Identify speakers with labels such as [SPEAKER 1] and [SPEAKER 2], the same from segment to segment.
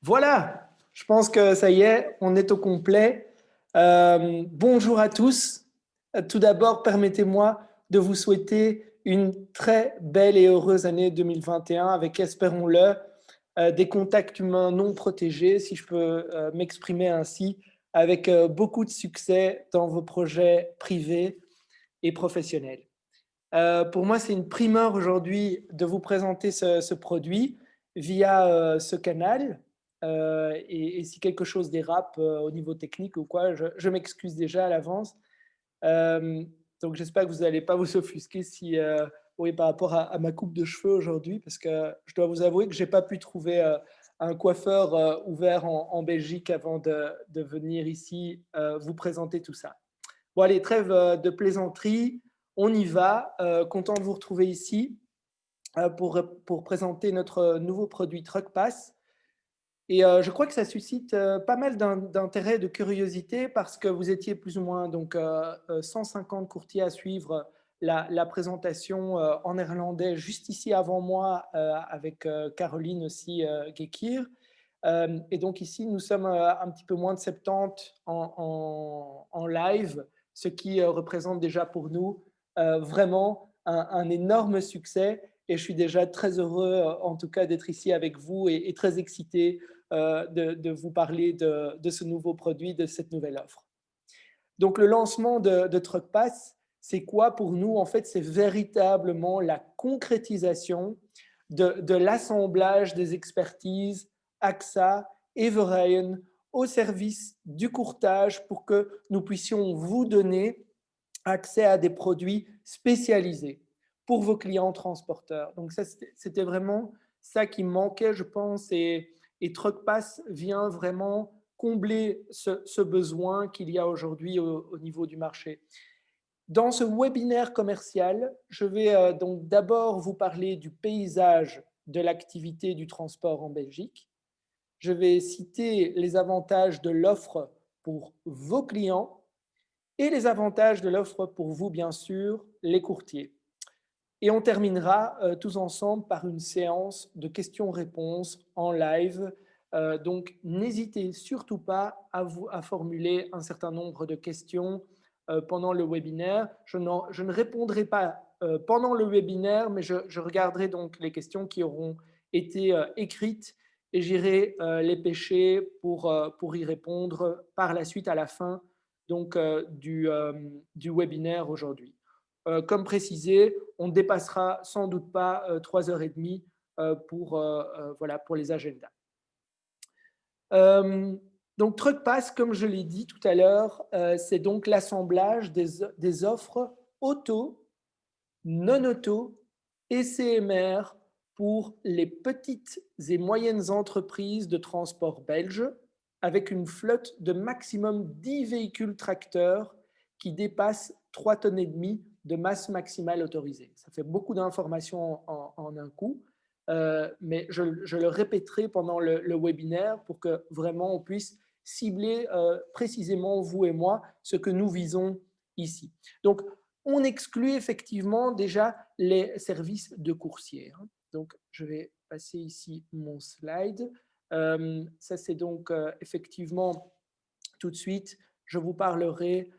[SPEAKER 1] Voilà, je pense que ça y est, on est au complet. Bonjour à tous. Tout d'abord, permettez-moi de vous souhaiter une très belle et heureuse année 2021 avec, espérons-le, des contacts humains non protégés, si je peux m'exprimer ainsi, avec beaucoup de succès dans vos projets privés et professionnels. Pour moi, c'est une primeur aujourd'hui de vous présenter ce produit via ce canal. Et si quelque chose dérape au niveau technique ou quoi, je m'excuse déjà à l'avance. Euh, donc j'espère que vous n'allez pas vous offusquer si, oui, par rapport à ma coupe de cheveux aujourd'hui, parce que je dois vous avouer que je n'ai pas pu trouver un coiffeur ouvert en Belgique avant de venir ici vous présenter tout ça. Bon, allez, trêve de plaisanterie, on y va. Content de vous retrouver ici pour présenter notre nouveau produit TruckPass. Et je crois que ça suscite pas mal d'intérêt et de curiosité parce que vous étiez plus ou moins donc 150 courtiers à suivre la présentation en néerlandais juste ici avant moi avec Caroline aussi Gekir. Et donc ici, nous sommes un petit peu moins de 70 en live, ce qui représente déjà pour nous vraiment un énorme succès. Et je suis déjà très heureux, en tout cas, d'être ici avec vous et très excité de vous parler de ce nouveau produit, de cette nouvelle offre. Donc, le lancement de TruckPass, c'est quoi pour nous? En fait, c'est véritablement la concrétisation de l'assemblage des expertises AXA et Verein au service du courtage pour que nous puissions vous donner accès à des produits spécialisés pour vos clients transporteurs. Donc ça, c'était vraiment ça qui manquait, je pense, et TruckPass vient vraiment combler ce besoin qu'il y a aujourd'hui au niveau du marché. Dans ce webinaire commercial, je vais donc d'abord vous parler du paysage de l'activité du transport en Belgique. Je vais citer les avantages de l'offre pour vos clients et les avantages de l'offre pour vous, bien sûr, les courtiers. Et on terminera tous ensemble par une séance de questions-réponses en live. Donc, n'hésitez surtout pas à formuler un certain nombre de questions pendant le webinaire. Je ne répondrai pas pendant le webinaire, mais je regarderai donc les questions qui auront été écrites et j'irai les pêcher pour y répondre par la suite à la fin donc, du webinaire aujourd'hui. Comme précisé, on ne dépassera sans doute pas 3h30 voilà, pour les agendas. Donc, TruckPass, comme je l'ai dit tout à l'heure, c'est donc l'assemblage des offres auto, non-auto et CMR pour les petites et moyennes entreprises de transport belges avec une flotte de maximum 10 véhicules tracteurs qui dépassent 3,5 tonnes de masse maximale autorisée. Ça fait beaucoup d'informations en un coup, mais je le répéterai pendant le webinaire pour que vraiment on puisse cibler précisément, vous et moi, ce que nous visons ici. Donc, on exclut effectivement déjà les services de coursier. Donc, je vais passer ici mon slide. Ça, c'est donc effectivement tout de suite, je vous parlerai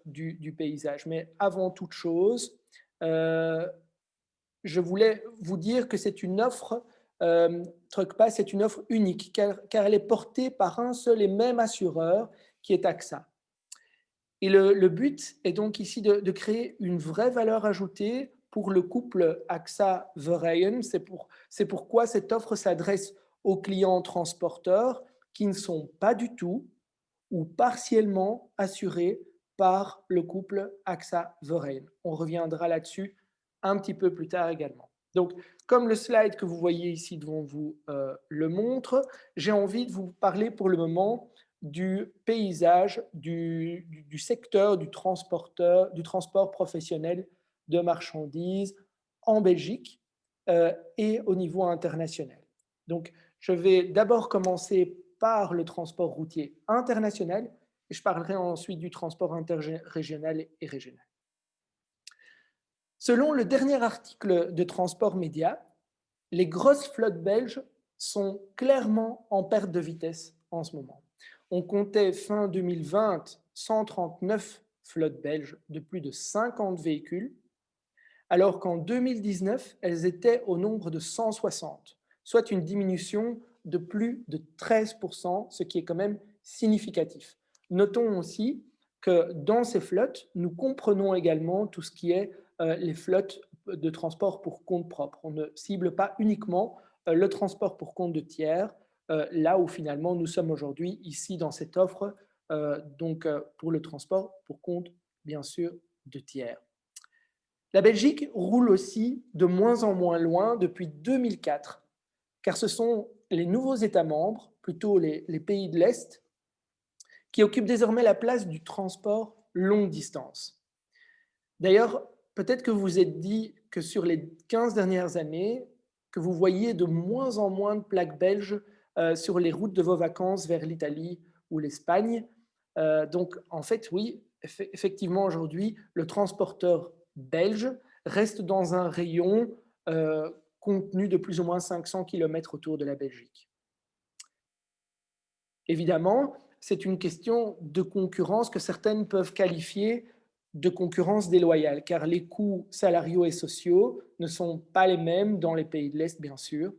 [SPEAKER 1] du paysage. Mais avant toute chose, je voulais vous dire que c'est une offre, TruckPass est une offre unique car elle est portée par un seul et même assureur qui est AXA. Et le but est donc ici de créer une vraie valeur ajoutée pour le couple AXA-Verein. C'est pourquoi cette offre s'adresse aux clients transporteurs qui ne sont pas du tout ou partiellement assurés par le couple AXA-Verein. On reviendra là-dessus un petit peu plus tard également. Donc, comme le slide que vous voyez ici devant vous le montre, j'ai envie de vous parler pour le moment du paysage du secteur du transport professionnel de marchandises en Belgique et au niveau international. Donc, je vais d'abord commencer par le transport routier international et je parlerai ensuite du transport interrégional et régional. Selon le dernier article de Transport Média, les grosses flottes belges sont clairement en perte de vitesse en ce moment. On comptait fin 2020 139 flottes belges de plus de 50 véhicules, alors qu'en 2019, elles étaient au nombre de 160, soit une diminution de plus de 13%, ce qui est quand même significatif. Notons aussi que dans ces flottes, nous comprenons également tout ce qui est les flottes de transport pour compte propre. On ne cible pas uniquement le transport pour compte de tiers, là où finalement nous sommes aujourd'hui ici dans cette offre, pour le transport pour compte, bien sûr, de tiers. La Belgique roule aussi de moins en moins loin depuis 2004, car ce sont les nouveaux États membres, plutôt les pays de l'Est, qui occupent désormais la place du transport longue distance. D'ailleurs, peut-être que vous vous êtes dit que sur les 15 dernières années, que vous voyez de moins en moins de plaques belges sur les routes de vos vacances vers l'Italie ou l'Espagne. Donc, en fait, oui, effectivement, aujourd'hui, le transporteur belge reste dans un rayon contenu de plus ou moins 500 km autour de la Belgique. Évidemment, c'est une question de concurrence que certaines peuvent qualifier de concurrence déloyale, car les coûts salariaux et sociaux ne sont pas les mêmes dans les pays de l'Est, bien sûr.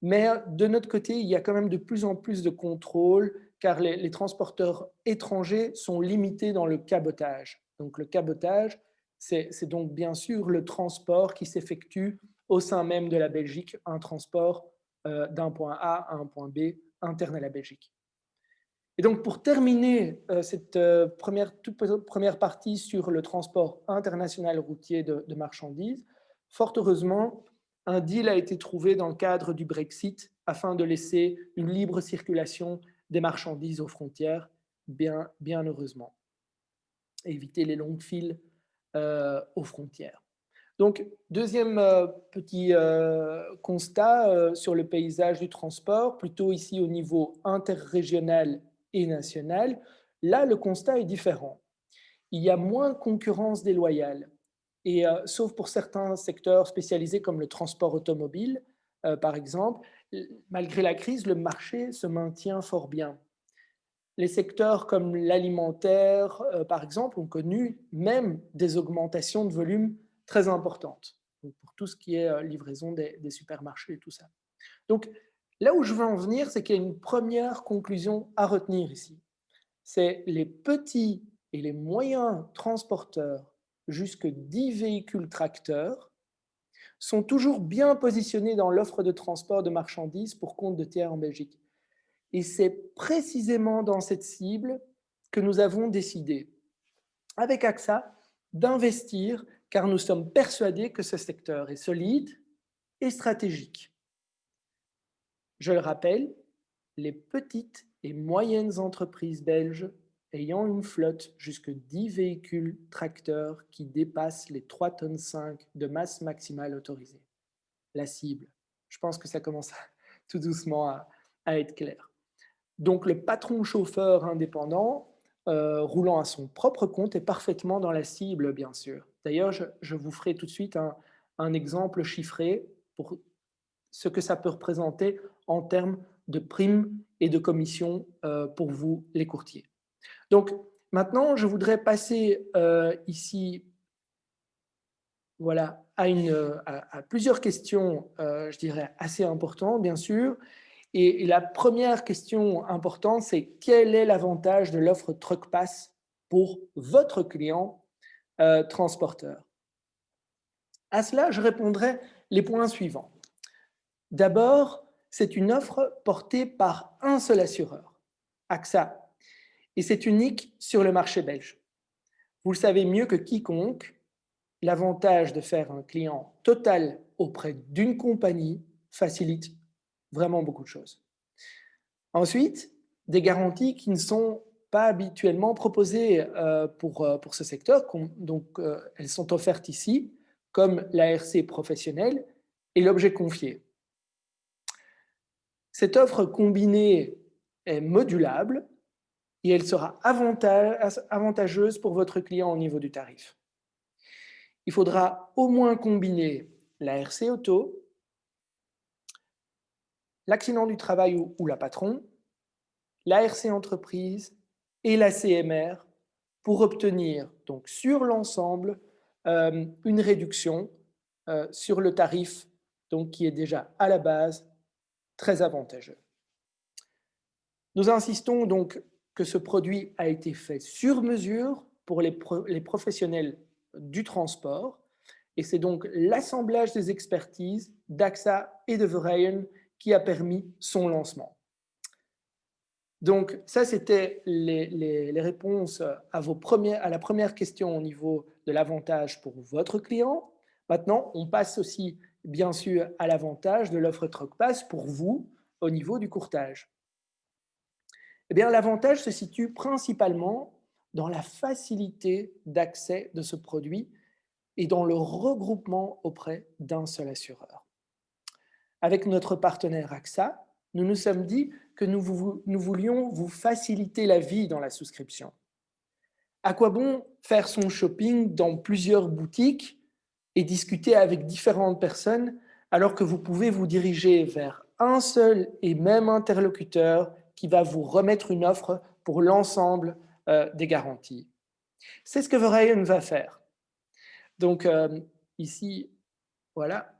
[SPEAKER 1] Mais de notre côté, il y a quand même de plus en plus de contrôles, car les transporteurs étrangers sont limités dans le cabotage. Donc le cabotage, c'est donc bien sûr le transport qui s'effectue au sein même de la Belgique, un transport d'un point A à un point B interne à la Belgique. Et donc, pour terminer cette toute première partie sur le transport international routier de marchandises, fort heureusement, un deal a été trouvé dans le cadre du Brexit afin de laisser une libre circulation des marchandises aux frontières, bien heureusement, et éviter les longues files aux frontières. Donc, deuxième petit constat sur le paysage du transport, plutôt ici au niveau interrégional et national, là, le constat est différent. Il y a moins de concurrence déloyale, et sauf pour certains secteurs spécialisés comme le transport automobile, par exemple, malgré la crise, le marché se maintient fort bien. Les secteurs comme l'alimentaire, par exemple, ont connu même des augmentations de volume très importantes, donc pour tout ce qui est livraison des supermarchés et tout ça. Donc, là où je veux en venir, c'est qu'il y a une première conclusion à retenir ici. C'est les petits et les moyens transporteurs, jusque 10 véhicules tracteurs, sont toujours bien positionnés dans l'offre de transport de marchandises pour compte de tiers en Belgique. Et c'est précisément dans cette cible que nous avons décidé, avec AXA, d'investir, car nous sommes persuadés que ce secteur est solide et stratégique. Je le rappelle, les petites et moyennes entreprises belges ayant une flotte jusque 10 véhicules tracteurs qui dépassent les 3,5 tonnes de masse maximale autorisée. La cible. Je pense que ça commence tout doucement à être clair. Donc le patron chauffeur indépendant, roulant à son propre compte, est parfaitement dans la cible, bien sûr. D'ailleurs, je vous ferai tout de suite un exemple chiffré pour ce que ça peut représenter en termes de primes et de commissions pour vous, les courtiers. Donc maintenant, je voudrais passer ici voilà, à plusieurs questions, je dirais, assez importantes, bien sûr. Et la première question importante, c'est quel est l'avantage de l'offre TruckPass pour votre client transporteur? À cela, je répondrai les points suivants. D'abord, c'est une offre portée par un seul assureur, AXA, et c'est unique sur le marché belge. Vous le savez mieux que quiconque, l'avantage de faire un client total auprès d'une compagnie facilite vraiment beaucoup de choses. Ensuite, des garanties qui ne sont pas habituellement proposées pour ce secteur, donc elles sont offertes ici, comme l'ARC professionnelle et l'objet confié. Cette offre combinée est modulable et elle sera avantageuse pour votre client au niveau du tarif. Il faudra au moins combiner l'ARC auto, l'accident du travail ou la patron, l'ARC entreprise et la CMR pour obtenir donc sur l'ensemble une réduction sur le tarif donc, qui est déjà à la base très avantageux. Nous insistons donc que ce produit a été fait sur mesure pour les professionnels du transport et c'est donc l'assemblage des expertises d'AXA et de Verheyen qui a permis son lancement. Donc ça, c'était les réponses à la première question au niveau de l'avantage pour votre client. Maintenant, on passe aussi, bien sûr, à l'avantage de l'offre TruckPass pour vous au niveau du courtage. Eh bien, l'avantage se situe principalement dans la facilité d'accès de ce produit et dans le regroupement auprès d'un seul assureur. Avec notre partenaire AXA, nous nous sommes dit que nous voulions vous faciliter la vie dans la souscription. À quoi bon faire son shopping dans plusieurs boutiques et discuter avec différentes personnes alors que vous pouvez vous diriger vers un seul et même interlocuteur qui va vous remettre une offre pour l'ensemble des garanties. C'est ce que Verheyen va faire. Donc ici, voilà.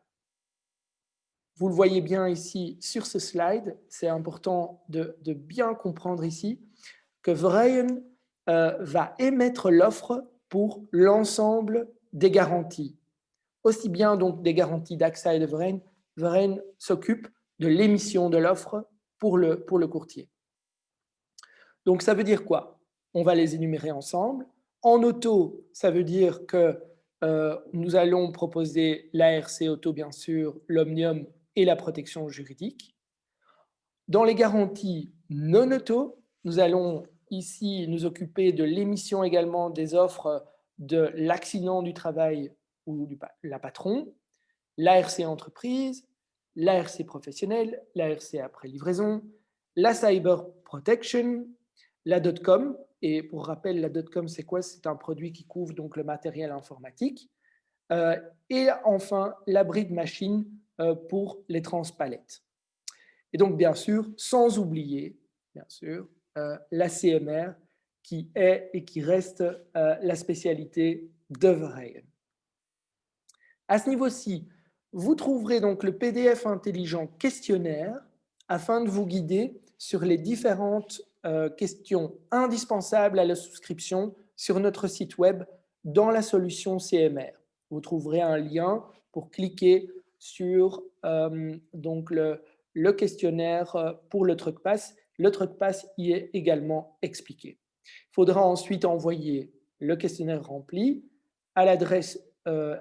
[SPEAKER 1] Vous le voyez bien ici sur ce slide, c'est important de bien comprendre ici que Verheyen va émettre l'offre pour l'ensemble des garanties. Aussi bien donc des garanties d'AXA et de Verheyen, Verheyen s'occupe de l'émission de l'offre pour le courtier. Donc ça veut dire quoi? On va les énumérer ensemble. En auto, ça veut dire que nous allons proposer l'ARC auto, bien sûr, l'Omnium et la protection juridique. Dans les garanties non auto, nous allons ici nous occuper de l'émission également des offres de l'accident du travail ou la patron, l'ARC entreprise, l'ARC professionnelle, l'ARC après livraison, la cyber protection, la .com, et pour rappel, la .com c'est quoi? C'est un produit qui couvre donc le matériel informatique, et enfin l'abri de machine pour les transpalettes. Et donc bien sûr, sans oublier, bien sûr, la CMR qui est et qui reste la spécialité de Verheyen. À ce niveau-ci, vous trouverez donc le PDF intelligent questionnaire afin de vous guider sur les différentes questions indispensables à la souscription sur notre site web dans la solution CMR. Vous trouverez un lien pour cliquer sur donc le questionnaire pour le TruckPass. Le TruckPass y est également expliqué. Il faudra ensuite envoyer le questionnaire rempli à l'adresse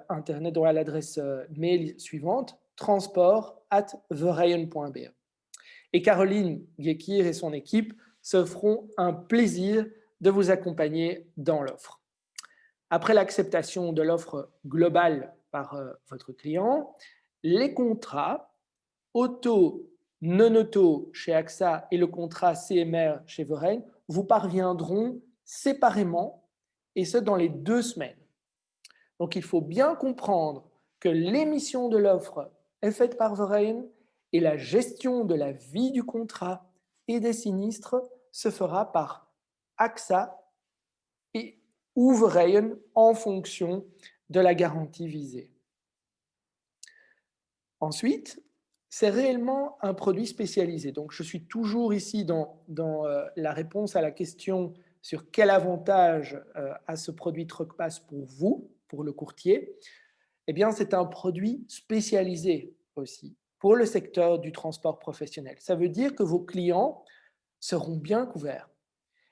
[SPEAKER 1] internet, donc à l'adresse mail suivante, transport@verheyen.be. Et Caroline Guéquir et son équipe se feront un plaisir de vous accompagner dans l'offre. Après l'acceptation de l'offre globale par votre client, les contrats auto, non auto chez AXA et le contrat CMR chez Verheyen vous parviendront séparément, et ce dans les 2 semaines. Donc il faut bien comprendre que l'émission de l'offre est faite par Verheyen et la gestion de la vie du contrat et des sinistres se fera par AXA ou Verheyen en fonction de la garantie visée. Ensuite, c'est réellement un produit spécialisé. Donc, je suis toujours ici dans la réponse à la question sur quel avantage a ce produit TruckPass pour vous, pour le courtier. Eh bien, c'est un produit spécialisé aussi pour le secteur du transport professionnel. Ça veut dire que vos clients seront bien couverts.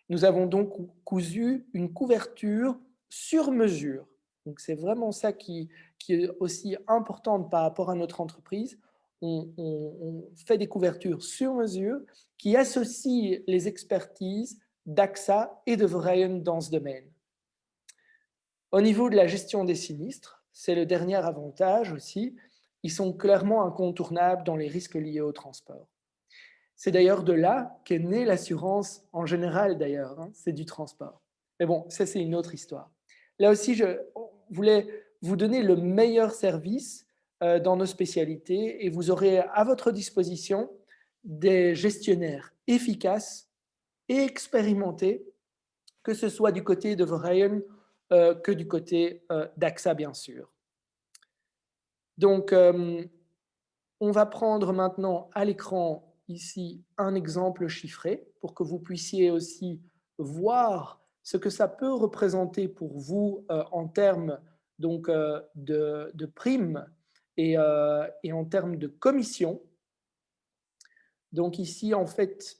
[SPEAKER 1] Nous avons donc cousu une couverture sur mesure. Donc, c'est vraiment ça qui est aussi importante par rapport à notre entreprise. On fait des couvertures sur mesure qui associent les expertises d'AXA et de Verheyen dans ce domaine. Au niveau de la gestion des sinistres, c'est le dernier avantage aussi, ils sont clairement incontournables dans les risques liés au transport. C'est d'ailleurs de là qu'est née l'assurance en général d'ailleurs, c'est du transport. Mais bon, ça c'est une autre histoire. Là aussi, je voulais vous donner le meilleur service dans nos spécialités et vous aurez à votre disposition des gestionnaires efficaces et expérimentés, que ce soit du côté de Verein que du côté d'AXA, bien sûr. Donc, on va prendre maintenant à l'écran ici un exemple chiffré pour que vous puissiez aussi voir ce que ça peut représenter pour vous en termes donc, de primes et en termes de commissions. Donc ici, en fait,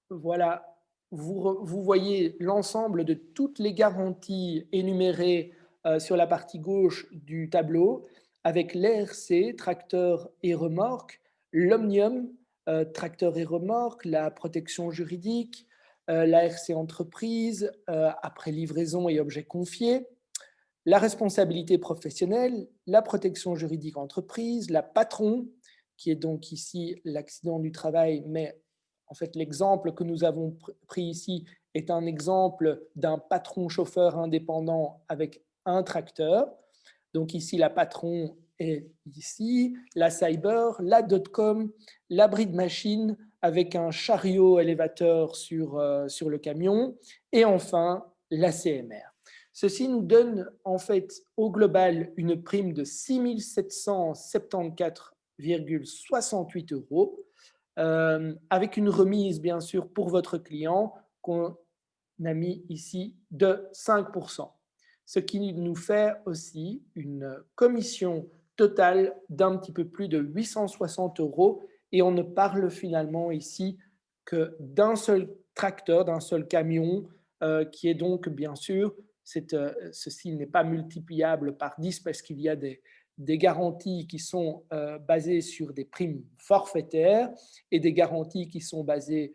[SPEAKER 1] voilà, vous voyez l'ensemble de toutes les garanties énumérées sur la partie gauche du tableau, avec l'ERC, tracteur et remorque, l'Omnium, tracteur et remorque, la protection juridique, l'ARC entreprise, après livraison et objets confiés, la responsabilité professionnelle, la protection juridique entreprise, la patron, qui est donc ici l'accident du travail, mais en fait l'exemple que nous avons pris ici est un exemple d'un patron chauffeur indépendant avec un tracteur. Donc ici la patron est ici, la cyber, la dot-com, l'abri de machine avec un chariot élévateur sur le camion et enfin la CMR. Ceci nous donne en fait au global une prime de 6 774,68 euros, avec une remise bien sûr pour votre client qu'on a mis ici de 5%, ce qui nous fait aussi une commission totale d'un petit peu plus de 860 euros et on ne parle finalement ici que d'un seul tracteur, d'un seul camion qui est donc bien sûr ceci n'est pas multipliable par 10 parce qu'il y a des garanties qui sont basées sur des primes forfaitaires et des garanties qui sont basées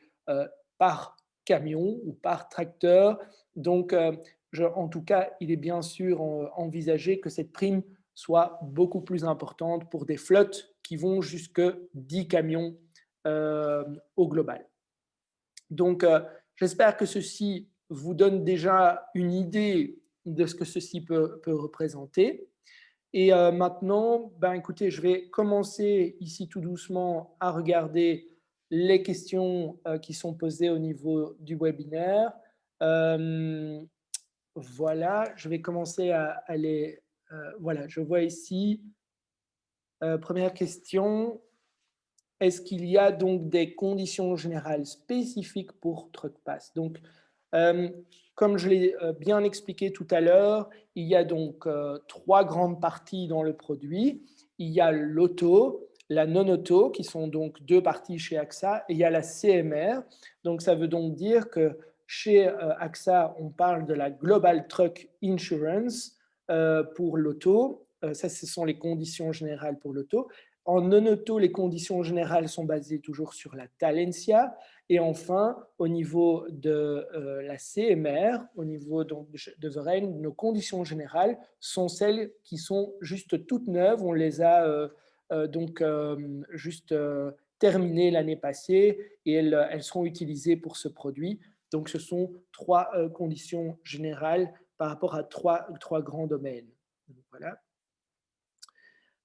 [SPEAKER 1] par camion ou par tracteur. Donc, en tout cas, il est bien sûr envisagé que cette prime soit beaucoup plus importante pour des flottes qui vont jusque 10 camions au global. Donc, j'espère que ceci vous donne déjà une idée de ce que ceci peut représenter. Et maintenant, ben, écoutez, je vais commencer ici tout doucement à regarder les questions qui sont posées au niveau du webinaire. Voilà, je vais commencer à les... voilà, je vois ici, première question, est-ce qu'il y a donc des conditions générales spécifiques pour TruckPass? Donc, comme je l'ai bien expliqué tout à l'heure, il y a donc trois grandes parties dans le produit. Il y a l'auto, la non-auto, qui sont donc deux parties chez AXA, et il y a la CMR. Donc, ça veut donc dire que chez AXA, on parle de la Global Truck Insurance pour l'auto. Ça, ce sont les conditions générales pour l'auto. En non-auto, les conditions générales sont basées toujours sur la Talentia. Et enfin, au niveau de la CMR, au niveau donc, de Verein, nos conditions générales sont celles qui sont juste toutes neuves. On les a donc juste terminées l'année passée et elles seront utilisées pour ce produit. Donc, ce sont trois conditions générales par rapport à trois grands domaines. Donc, voilà.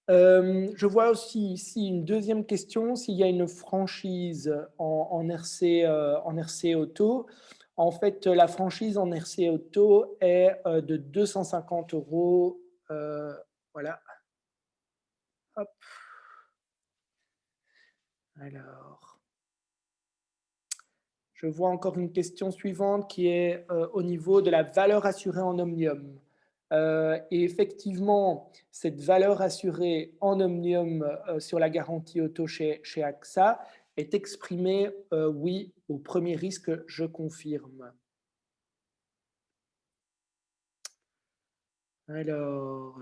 [SPEAKER 1] Je vois aussi ici une deuxième question, s'il y a une franchise en RC Auto. En fait, la franchise en RC Auto est de 250 euros. Voilà. Hop. Alors, je vois encore une question suivante qui est au niveau de la valeur assurée en Omnium. Et effectivement, cette valeur assurée en Omnium sur la garantie auto chez AXA est exprimée, oui, au premier risque, je confirme. Alors,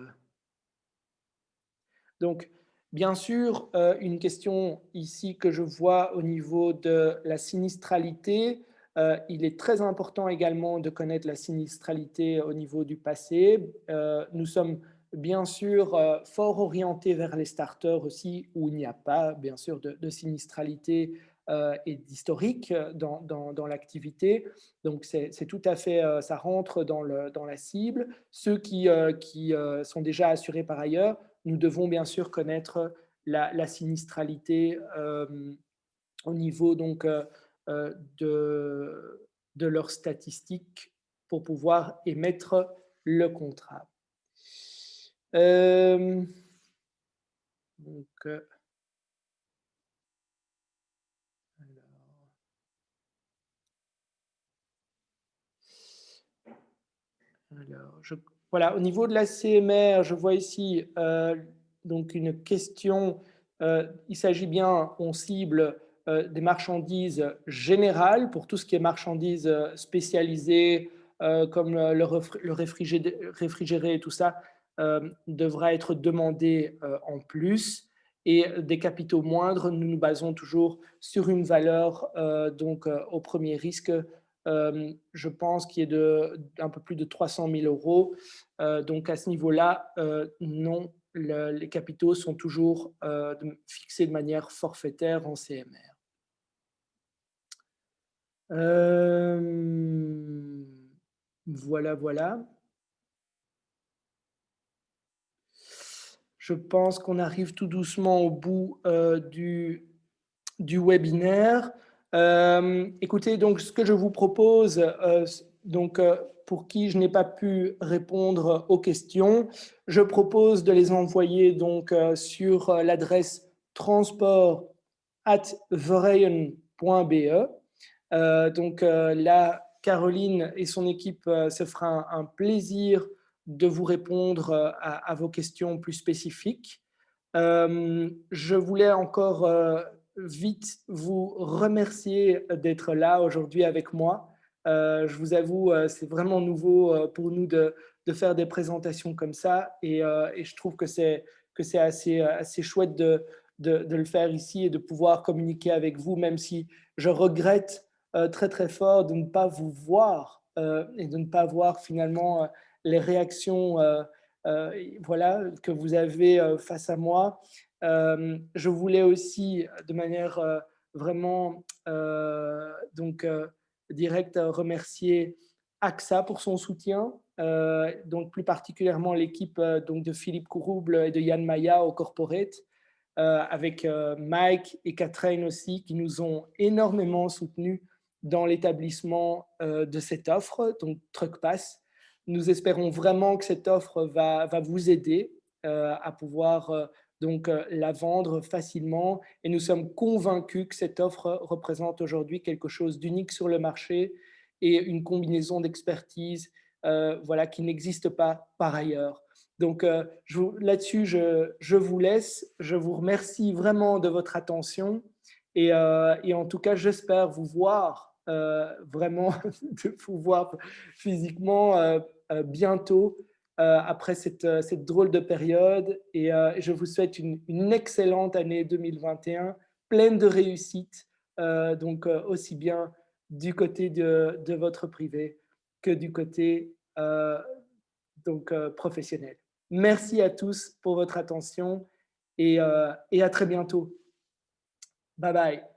[SPEAKER 1] donc, bien sûr, une question ici que je vois au niveau de la sinistralité. Il est très important également de connaître la sinistralité au niveau du passé. Nous sommes bien sûr fort orientés vers les starters aussi, où il n'y a pas, bien sûr, de sinistralité et d'historique dans l'activité. Donc, c'est tout à fait, ça rentre dans la cible. Ceux qui sont déjà assurés par ailleurs, nous devons bien sûr connaître la sinistralité au niveau donc de leurs statistiques pour pouvoir émettre le contrat. Donc, voilà, au niveau de la CMR, je vois ici donc une question. Il s'agit bien, on cible des marchandises générales pour tout ce qui est marchandises spécialisées, comme le réfrigéré et tout ça, devra être demandé en plus. Et des capitaux moindres, nous nous basons toujours sur une valeur donc au premier risque, je pense, qui est d'un peu plus de 300 000 euros. Donc à ce niveau-là, non, les capitaux sont toujours fixés de manière forfaitaire en CMR. Voilà, voilà. Je pense qu'on arrive tout doucement au bout du webinaire. Écoutez, donc ce que je vous propose, pour qui je n'ai pas pu répondre aux questions, je propose de les envoyer donc sur l'adresse transport@verein.be. Donc là, Caroline et son équipe se fera un plaisir de vous répondre à vos questions plus spécifiques. Je voulais encore vite vous remercier d'être là aujourd'hui avec moi. Je vous avoue, c'est vraiment nouveau pour nous de faire des présentations comme ça et je trouve que c'est assez chouette de le faire ici et de pouvoir communiquer avec vous, même si je regrette très très fort de ne pas vous voir et de ne pas voir finalement les réactions voilà, que vous avez face à moi. Je voulais aussi, de manière vraiment directe, remercier AXA pour son soutien, donc plus particulièrement l'équipe donc de Philippe Courouble et de Yann Maya au corporate, avec Mike et Catherine aussi, qui nous ont énormément soutenus dans l'établissement de cette offre, donc TruckPass. Nous espérons vraiment que cette offre va vous aider à pouvoir la vendre facilement et nous sommes convaincus que cette offre représente aujourd'hui quelque chose d'unique sur le marché et une combinaison d'expertise voilà, qui n'existe pas par ailleurs. Donc là-dessus, je vous laisse. Je vous remercie vraiment de votre attention et en tout cas, j'espère vous voir vraiment, de vous voir physiquement bientôt après cette drôle de période. Et je vous souhaite une excellente année 2021, pleine de réussite, aussi bien du côté de votre privé que du côté professionnel. Merci à tous pour votre attention et à très bientôt. Bye bye.